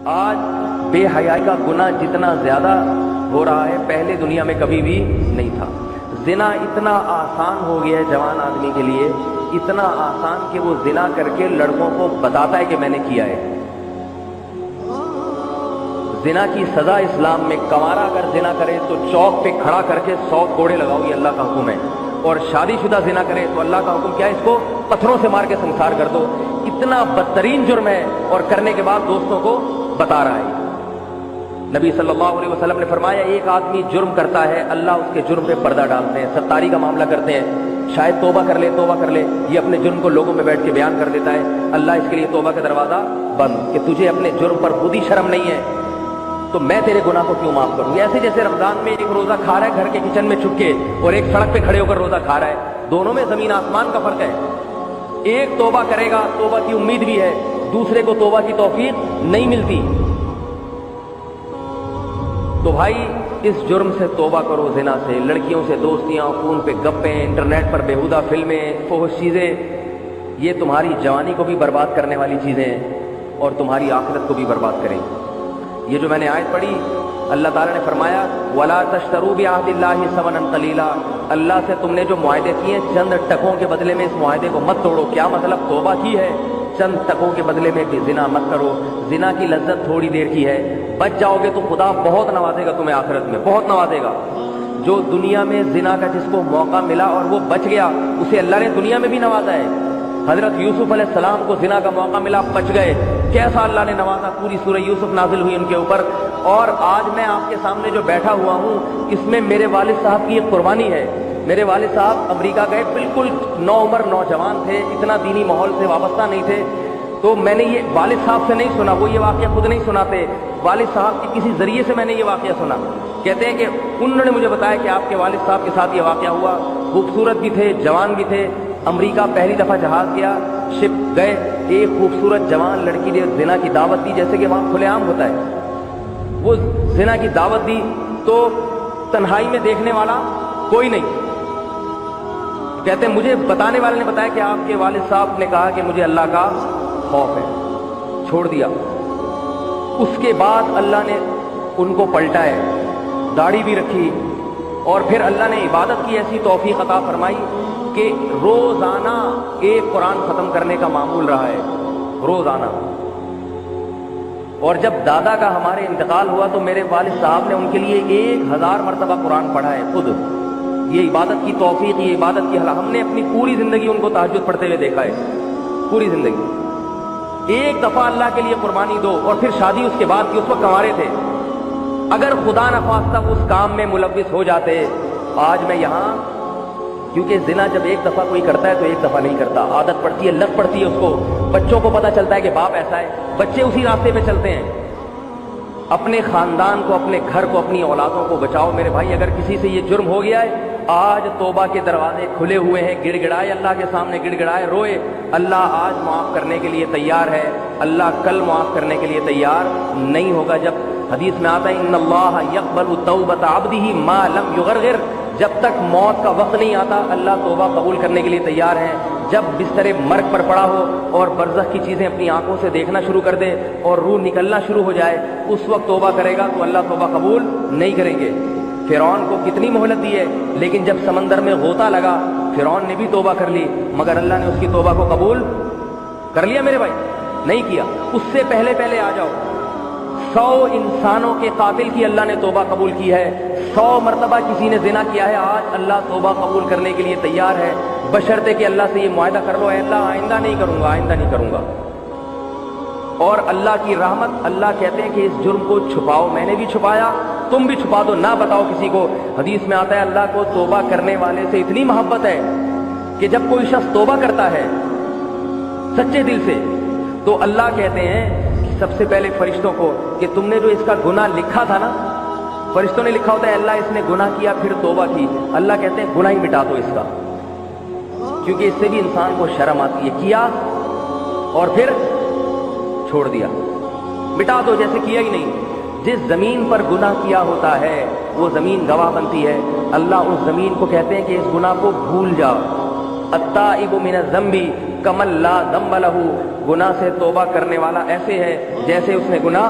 آج بے حیائی کا گناہ جتنا زیادہ ہو رہا ہے پہلے دنیا میں کبھی بھی نہیں تھا۔ زنا اتنا آسان ہو گیا ہے جوان آدمی کے لیے، اتنا آسان کہ وہ زنا کر کے لڑکوں کو بتاتا ہے کہ میں نے کیا ہے۔ زنا کی سزا اسلام میں، کنوارا اگر زنا کرے تو چوک پہ کھڑا کر کے 100 کوڑے لگاؤ، یہ اللہ کا حکم ہے، اور شادی شدہ زنا کرے تو اللہ کا حکم کیا ہے، اس کو پتھروں سے مار کے سنسار کر دو۔ اتنا بدترین جرم ہے، اور کرنے کے بعد دوستوں کو بتا رہا ہے۔ نبی صلی اللہ علیہ وسلم نے فرمایا ایک آدمی جرم کرتا ہے، اللہ اس کے جرم پہ پردہ ڈالتے ہیں، ستاری کا معاملہ کرتے ہیں، شاید توبہ کر لے، یہ اپنے جرم کو لوگوں میں بیٹھ کے بیان کر دیتا ہے، اللہ اس کے لیے توبہ کا دروازہ بند، کہ تجھے اپنے جرم پر خود ہی شرم نہیں ہے تو میں تیرے گناہ کو کیوں معاف کروں۔ ایسے جیسے رمضان میں ایک روزہ کھا رہا ہے گھر کے کچن میں چھپ کے، اور ایک سڑک پہ کھڑے ہو کر روزہ کھا رہا ہے، دونوں میں زمین آسمان کا فرق ہے۔ ایک توبہ کرے گا، توبہ کی امید بھی ہے، دوسرے کو توبہ کی توفیق نہیں ملتی۔ تو بھائی اس جرم سے توبہ کرو، زنا سے، لڑکیوں سے دوستیاں، فون پہ گپیں، انٹرنیٹ پر بیہودہ فلمیں، فحش چیزیں، یہ تمہاری جوانی کو بھی برباد کرنے والی چیزیں ہیں اور تمہاری آخرت کو بھی برباد کریں۔ یہ جو میں نے آیت پڑھی، اللہ تعالیٰ نے فرمایا وَلَا تَشْتَرُوا بِعَهْدِ اللَّهِ ثَمَنًا قَلِيلًا، اللہ سے تم نے جو معاہدے کیے چند ٹکوں کے بدلے میں اس معاہدے کو مت توڑو۔ کیا مطلب؟ توبہ کی ہے، چند ٹکوں کے بدلے میں بھی زنا مت کرو۔ زنا کی لذت تھوڑی دیر کی ہے، بچ جاؤ گے تو خدا بہت نوازے گا تمہیں، آخرت میں بہت نوازے گا۔ جو دنیا میں زنا کا جس کو موقع ملا اور وہ بچ گیا، اسے اللہ نے دنیا میں بھی نوازا ہے۔ حضرت یوسف علیہ السلام کو زنا کا موقع ملا، بچ گئے، کیسا اللہ نے نوازا، پوری سورہ یوسف نازل ہوئی ان کے اوپر۔ اور آج میں آپ کے سامنے جو بیٹھا ہوا ہوں، اس میں میرے والد صاحب کی ایک قربانی ہے۔ میرے والد صاحب امریکہ گئے، بالکل نوعمر نوجوان تھے، اتنا دینی ماحول سے وابستہ نہیں تھے، تو میں نے یہ والد صاحب سے نہیں سنا، وہ یہ واقعہ خود نہیں سناتے، والد صاحب کے کسی ذریعے سے میں نے یہ واقعہ سنا۔ کہتے ہیں کہ انہوں نے مجھے بتایا کہ آپ کے والد صاحب کے ساتھ یہ واقعہ ہوا، خوبصورت بھی تھے، جوان بھی تھے، امریکہ پہلی دفعہ جہاز گیا، شپ گئے، ایک خوبصورت جوان لڑکی نے زنا کی دعوت دی، جیسے کہ وہاں کھلے عام ہوتا ہے، وہ زنا کی دعوت دی تو تنہائی میں دیکھنے والا کوئی نہیں۔ کہتے ہیں مجھے بتانے والے نے بتایا کہ آپ کے والد صاحب نے کہا کہ مجھے اللہ کا خوف ہے، چھوڑ دیا۔ اس کے بعد اللہ نے ان کو پلٹا ہے، داڑھی بھی رکھی، اور پھر اللہ نے عبادت کی ایسی توفیق عطا فرمائی کہ روزانہ ایک قرآن ختم کرنے کا معمول رہا ہے، روزانہ۔ اور جب دادا کا ہمارے انتقال ہوا تو میرے والد صاحب نے ان کے لیے 1000 مرتبہ قرآن پڑھا ہے خود۔ یہ عبادت کی توفیق، یہ عبادت کی ہم نے اپنی پوری زندگی ان کو تہجد پڑھتے ہوئے دیکھا ہے، پوری زندگی۔ ایک دفعہ اللہ کے لیے قربانی دو، اور پھر شادی اس کے بعد کی، اس وقت کنوارے تھے۔ اگر خدا نخواستہ اس کام میں ملوث ہو جاتے، آج میں یہاں، کیونکہ زنا جب ایک دفعہ کوئی کرتا ہے تو ایک دفعہ نہیں کرتا، عادت پڑتی ہے، لت پڑتی ہے اس کو، بچوں کو پتہ چلتا ہے کہ باپ ایسا ہے، بچے اسی راستے پہ چلتے ہیں۔ اپنے خاندان کو، اپنے گھر کو، اپنی اولادوں کو بچاؤ میرے بھائی۔ اگر کسی سے یہ جرم ہو گیا ہے، آج توبہ کے دروازے کھلے ہوئے ہیں، گڑ گڑائے اللہ کے سامنے، گڑ گڑائے روئے، اللہ آج معاف کرنے کے لیے تیار ہے، اللہ کل معاف کرنے کے لیے تیار نہیں ہوگا۔ جب حدیث میں آتا ہے ان اللہ یقبل توبۃ عبدہ ما لم یغرغر، جب تک موت کا وقت نہیں آتا اللہ توبہ قبول کرنے کے لیے تیار ہے۔ جب بستر مرگ پر پڑا ہو اور برزخ کی چیزیں اپنی آنکھوں سے دیکھنا شروع کر دے اور روح نکلنا شروع ہو جائے، اس وقت توبہ کرے گا تو اللہ توبہ قبول نہیں کریں گے۔ فرعون کو کتنی مہلت دی ہے، لیکن جب سمندر میں غوطہ لگا فرعون نے بھی توبہ کر لی، مگر اللہ نے اس کی توبہ کو قبول کر لیا میرے بھائی؟ نہیں کیا۔ اس سے پہلے پہلے آ جاؤ، 100 انسانوں کے قاتل کی اللہ نے توبہ قبول کی ہے، 100 مرتبہ کسی نے زنا کیا ہے، آج اللہ توبہ قبول کرنے کے لیے تیار ہے، بشرطے کہ اللہ سے یہ معاہدہ کر لو، اے اللہ آئندہ نہیں کروں گا، آئندہ نہیں کروں گا۔ اور اللہ کی رحمت، اللہ کہتے ہیں کہ اس جرم کو چھپاؤ، میں نے بھی چھپایا، تم بھی چھپا دو، نہ بتاؤ کسی کو۔ حدیث میں آتا ہے اللہ کو توبہ کرنے والے سے اتنی محبت ہے کہ جب کوئی شخص توبہ کرتا ہے سچے دل سے تو اللہ کہتے ہیں سب سے پہلے فرشتوں کو کہ تم نے جو اس کا گناہ لکھا تھا نا، فرشتوں نے لکھا ہوتا ہے اللہ اس نے گناہ کیا پھر توبہ کی، اللہ کہتے ہیں گناہ ہی مٹا دو اس کا، کیونکہ اس سے بھی انسان کو شرم آتی ہے، کیا اور پھر چھوڑ دیا، مٹا دو جیسے کیا ہی نہیں۔ جس زمین پر گناہ کیا ہوتا ہے وہ زمین گواہ بنتی ہے، اللہ اس زمین کو کہتے ہیں کہ اس گناہ کو بھول جاؤ۔ التائب من الذنب کمن لا ذنب لہ، گناہ سے توبہ کرنے والا ایسے ہے جیسے اس نے گناہ